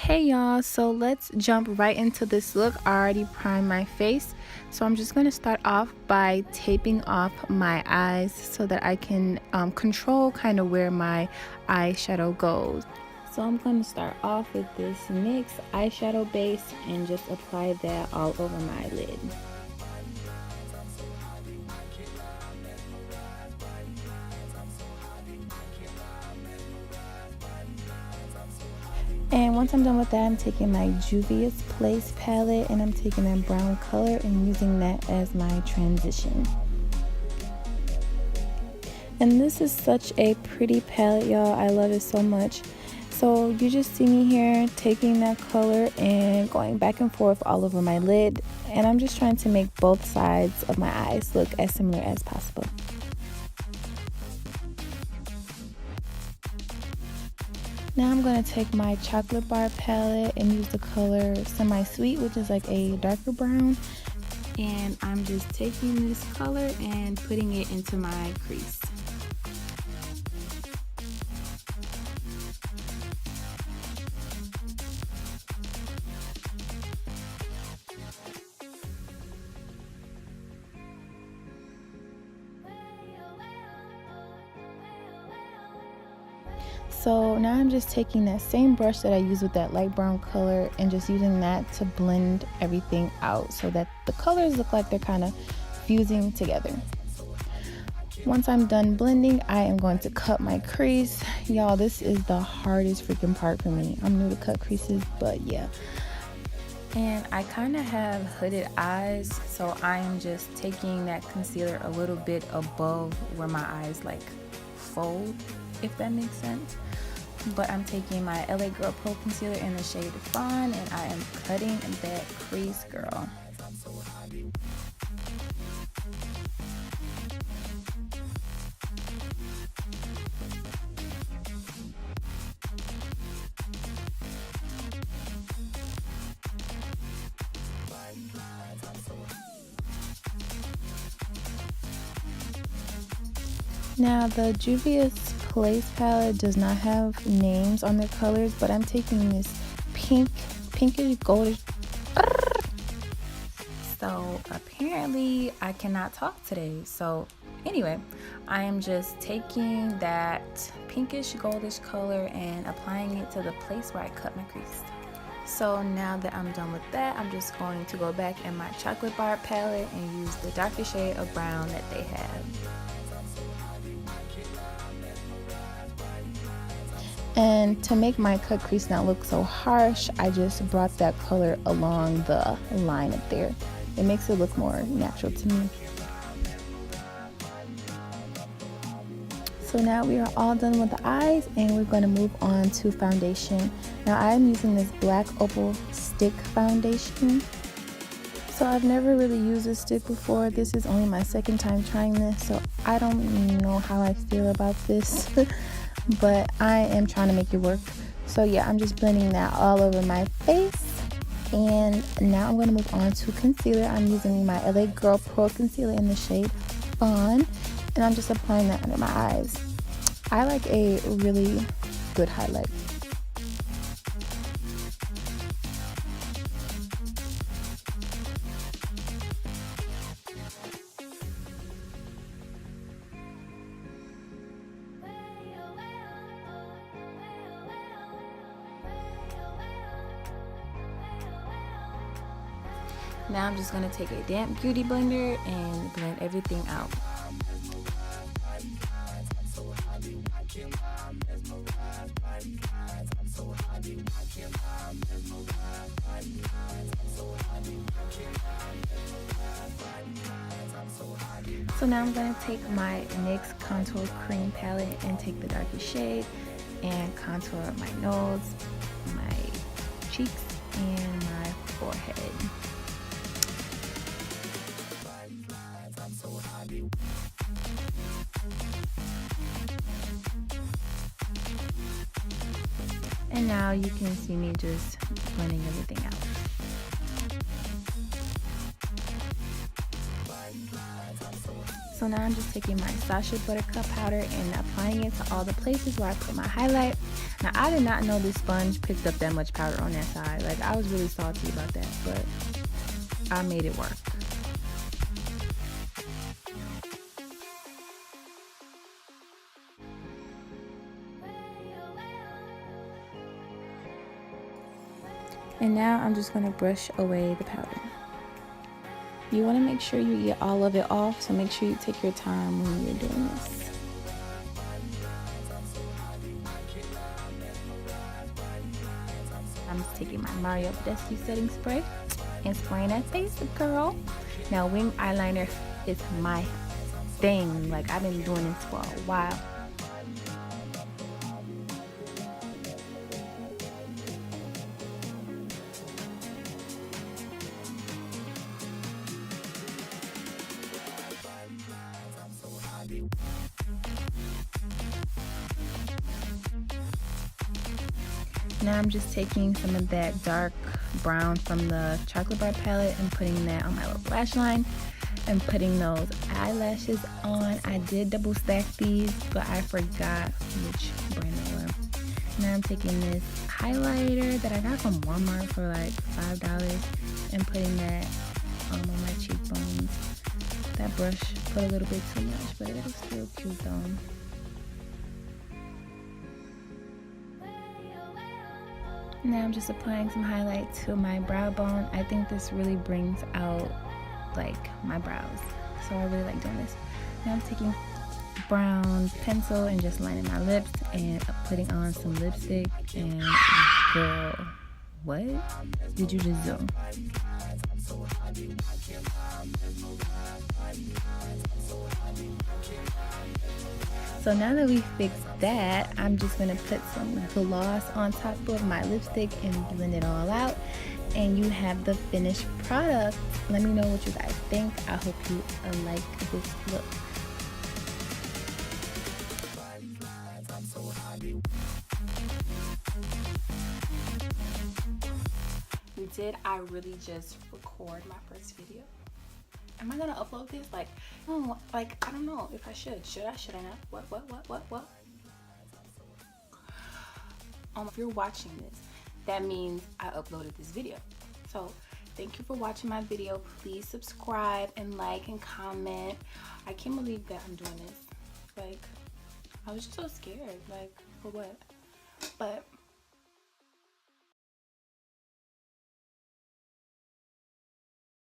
Hey y'all, so let's jump right into this look. I already primed my face, so I'm just going to start off by taping off my eyes so that I can control kind of where my eyeshadow goes. So I'm going to start off with this NYX Eyeshadow Base and just apply that all over my lid. And once I'm done with that, I'm taking my Juvia'sPlace palette and I'm taking that brown color and using that as my transition. And this is such a pretty palette, y'all. I love it so much. So you just see me here taking that color and going back and forth all over my lid. And I'm just trying to make both sides of my eyes look as similar as possible. Now I'm going to take my chocolate bar palette and use the color Semi-Sweet, which is like a darker brown. And I'm just taking this color and putting it into my crease. So now I'm just taking that same brush that I used with that light brown color and just using that to blend everything out so that the colors look like they're kind of fusing together. Once I'm done blending, I am going to cut my crease. Y'all, this is the hardest freaking part for me. I'm new to cut creases, but yeah. And I kind of have hooded eyes, so I am just taking that concealer a little bit above where my eyes like fold, if that makes sense. But I'm taking my LA Girl Pro Concealer in the shade Fawn and I am cutting that crease, girl. Now the Juvia'sPlace palette does not have names on their colors, but I'm taking this pinkish goldish. So apparently I cannot talk today. So anyway, I am just taking that pinkish goldish color and applying it to the place where I cut my crease. So now that I'm done with that, I'm just going to go back in my chocolate bar palette and use the darker shade of brown that they have. And to make my cut crease not look so harsh, I just brought that color along the line up there. It makes it look more natural to me. So now we are all done with the eyes and we're going to move on to foundation. Now I'm using this black Opal stick foundation. So I've never really used this stick before. This is only my second time trying this, so I don't know how I feel about this. But I am trying to make it work. So yeah, I'm just blending that all over my face. And now I'm going to move on to concealer. I'm using my LA Girl Pro Concealer in the shade Fawn. And I'm just applying that under my eyes. I like a really good highlight. Now I'm just going to take a damp beauty blender and blend everything out. So now I'm going to take my NYX Contour Cream palette and take the darkest shade and contour my nose, my cheeks, and my forehead. And now you can see me just blending everything out. So So now I'm just taking my Sacha Buttercup powder and applying it to all the places where I put my highlight. Now I did not know this sponge picked up that much powder on that side. Like, I was really salty about that, but I made it work. And now I'm just going to brush away the powder. You want to make sure you get all of it off, so make sure you take your time when you're doing this. I'm just taking my Badescu setting spray and spraying that face, girl. Now, wing eyeliner is my thing. Like, I've been doing this for a while. Now I'm just taking some of that dark brown from the Chocolate Bar palette and putting that on my little lash line and putting those eyelashes on. I did double stack these, but I forgot which brand they were. Now I'm taking this highlighter that I got from Walmart for like $5 and putting that on my cheekbones. That brush put a little bit too much, but it was still cute though. Now I'm just applying some highlight to my brow bone. I think this really brings out like my brows, so I really like doing this. Now I'm taking brown pencil and just lining my lips and putting on some lipstick. And girl, what did you just do? So now that we fixed that, I'm just going to put some gloss on top of my lipstick and blend it all out. And you have the finished product. Let me know what you guys think. I hope you like this look. Did I really just record my first video? Am I gonna upload this? Like, oh, like, I don't know if I should. Should I? Should I not? What? If you're watching this, that means I uploaded this video. So, thank you for watching my video. Please subscribe and like and comment. I can't believe that I'm doing this. Like, I was so scared. Like, for what? But